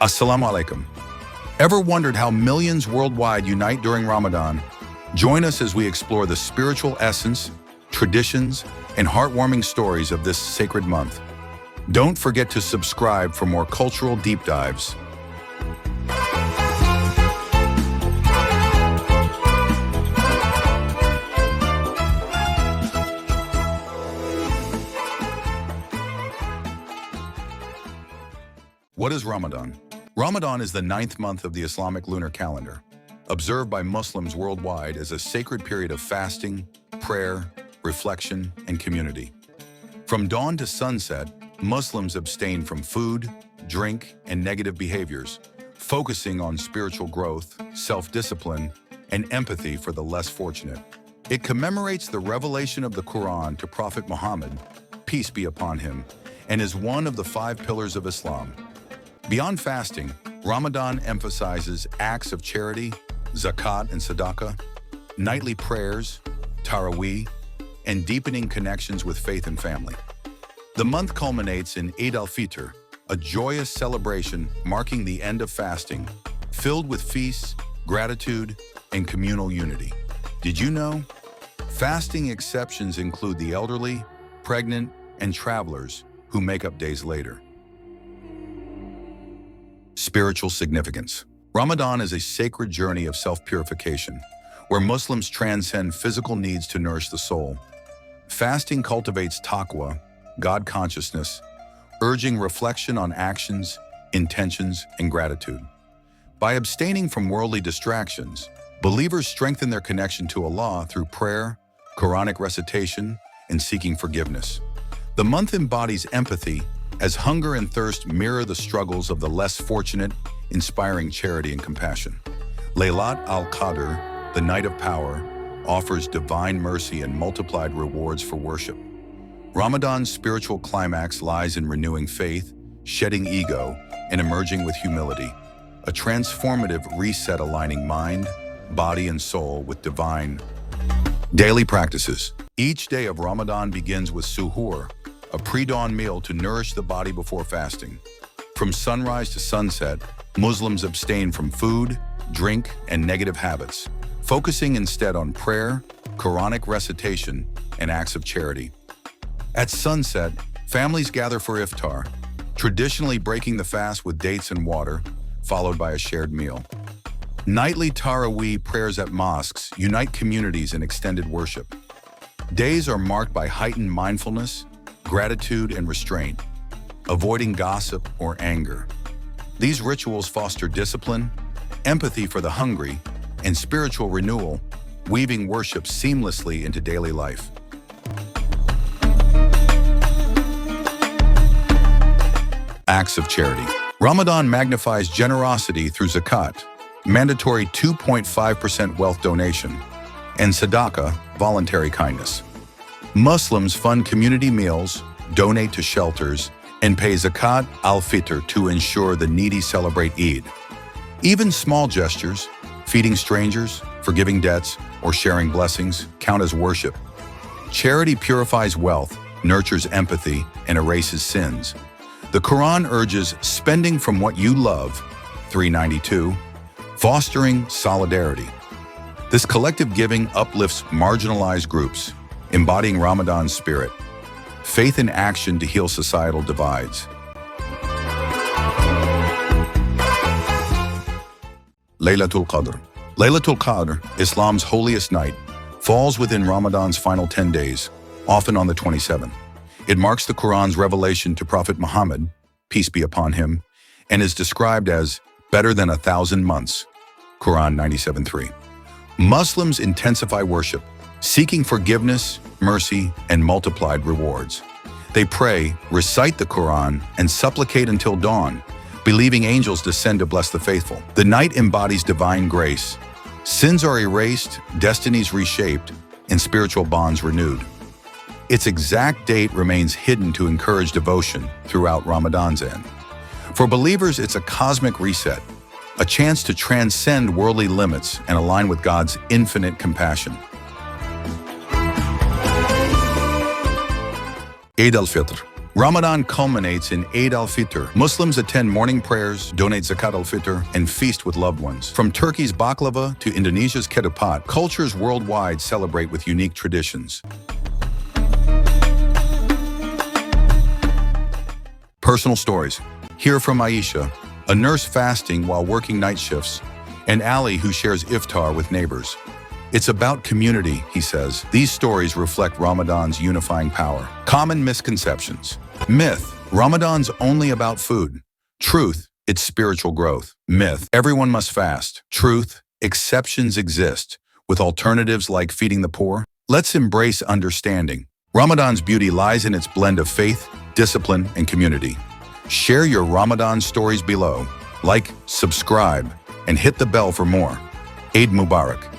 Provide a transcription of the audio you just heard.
Assalamu alaikum. Ever wondered how millions worldwide unite during Ramadan? Join us as we explore the spiritual essence, traditions, and heartwarming stories of this sacred month. Don't forget to subscribe for more cultural deep dives. What is Ramadan? Ramadan is the 9th month of the Islamic lunar calendar, observed by Muslims worldwide as a sacred period of fasting, prayer, reflection, and community. From dawn to sunset, Muslims abstain from food, drink, and negative behaviors, focusing on spiritual growth, self-discipline, and empathy for the less fortunate. It commemorates the revelation of the Quran to Prophet Muhammad, peace be upon him, and is one of the 5 pillars of Islam. Beyond fasting, Ramadan emphasizes acts of charity, Zakat and Sadaqah, nightly prayers, Taraweeh, and deepening connections with faith and family. The month culminates in al-Fitr, a joyous celebration marking the end of fasting, filled with feasts, gratitude, and communal unity. Did you know? Fasting exceptions include the elderly, pregnant, and travelers who make up days later. Spiritual significance. Ramadan is a sacred journey of self-purification, where Muslims transcend physical needs to nourish the soul. Fasting cultivates Taqwa, God consciousness, urging reflection on actions, intentions, and gratitude. By abstaining from worldly distractions, believers strengthen their connection to Allah through prayer, Quranic recitation, and seeking forgiveness. The month embodies empathy as hunger and thirst mirror the struggles of the less fortunate, inspiring charity and compassion. Laylat, al-Qadr, the night of power, offers divine mercy and multiplied rewards for worship. Ramadan's spiritual climax lies in renewing faith, shedding ego, and emerging with humility, a transformative reset aligning mind, body, and soul with divine. Daily practices. Each day of Ramadan begins with Suhoor, a pre-dawn meal to nourish the body before fasting. From sunrise to sunset, Muslims abstain from food, drink, and negative habits, focusing instead on prayer, Quranic recitation, and acts of charity. At sunset, families gather for Iftar, traditionally breaking the fast with dates and water, followed by a shared meal. Nightly Taraweeh prayers at mosques unite communities in extended worship. Days are marked by heightened mindfulness, gratitude, and restraint, avoiding gossip or anger. These rituals foster discipline, empathy for the hungry, and spiritual renewal, weaving worship seamlessly into daily life. Acts of charity. Ramadan magnifies generosity through Zakat, mandatory 2.5% wealth donation, and Sadaqah, voluntary kindness. Muslims fund community meals, donate to shelters, and pay Zakat al-Fitr to ensure the needy celebrate Eid. Even small gestures, feeding strangers, forgiving debts, or sharing blessings, count as worship. Charity purifies wealth, nurtures empathy, and erases sins. The Quran urges spending from what you love, 392, fostering solidarity. This collective giving uplifts marginalized groups, embodying Ramadan's spirit, faith in action to heal societal divides. Laylatul Qadr. Laylatul Qadr, Islam's holiest night, falls within Ramadan's final 10 days, often on the 27th. It marks the Quran's revelation to Prophet Muhammad, peace be upon him, and is described as better than 1,000 months, Quran 97:3. Muslims intensify worship, seeking forgiveness, mercy, and multiplied rewards. They pray, recite the Quran, and supplicate until dawn, believing angels descend to bless the faithful. The night embodies divine grace. Sins are erased, destinies reshaped, and spiritual bonds renewed. Its exact date remains hidden to encourage devotion throughout Ramadan's end. For believers, it's a cosmic reset, a chance to transcend worldly limits and align with God's infinite compassion. Eid al-Fitr. Ramadan culminates in Eid al-Fitr. Muslims attend morning prayers, donate Zakat al-Fitr, and feast with loved ones. From Turkey's baklava to Indonesia's ketupat, cultures worldwide celebrate with unique traditions. Personal stories. Hear from Aisha, a nurse fasting while working night shifts, and Ali, who shares iftar with neighbors. It's about community, he says. These stories reflect Ramadan's unifying power. Common misconceptions. Myth: Ramadan's only about food. Truth: it's spiritual growth. Myth: everyone must fast. Truth: exceptions exist, with alternatives like feeding the poor. Let's embrace understanding. Ramadan's beauty lies in its blend of faith, discipline, and community. Share your Ramadan stories below. Like, subscribe, and hit the bell for more. Eid Mubarak.